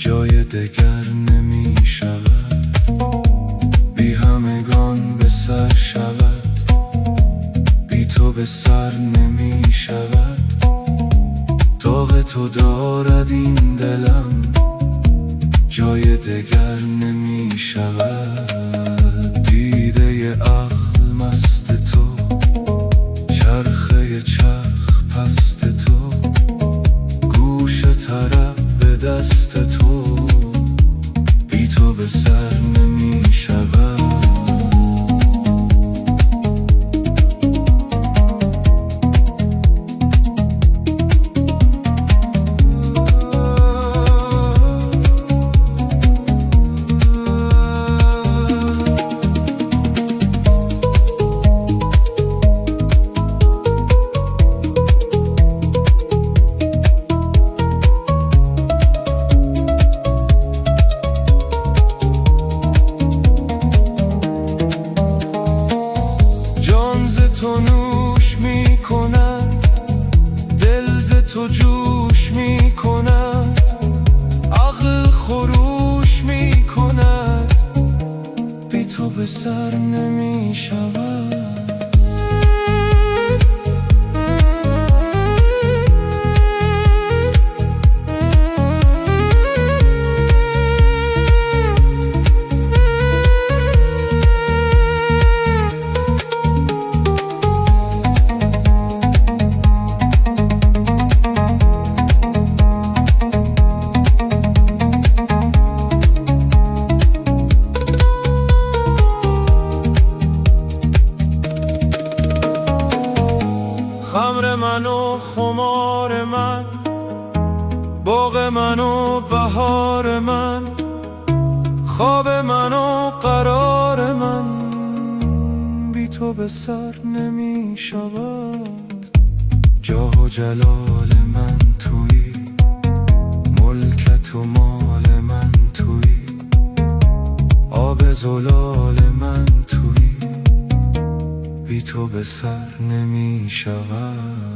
جای دگر نمی شود، بی همگان به سر شود، بی تو به سر نمی شود. داغ تو دارد این دلم، جای دگر نمی شود. دیده عقل مست تو، چرخه چرخ پست تو، گوش طرب به دست تو، بی تو به سر نمی شود. تو نوش می کند، دل ز تو جوش می کند، عقل خروش می کند، بی تو به سر نمی شود. خمر من و خمار من، باغ من و بهار من، خواب من و قرار من، بی تو به سر نمی شود. جاه و جلال من تویی، ملکت و مال من تویی، آب زلال من تویی، بی تو به سر نمی شود.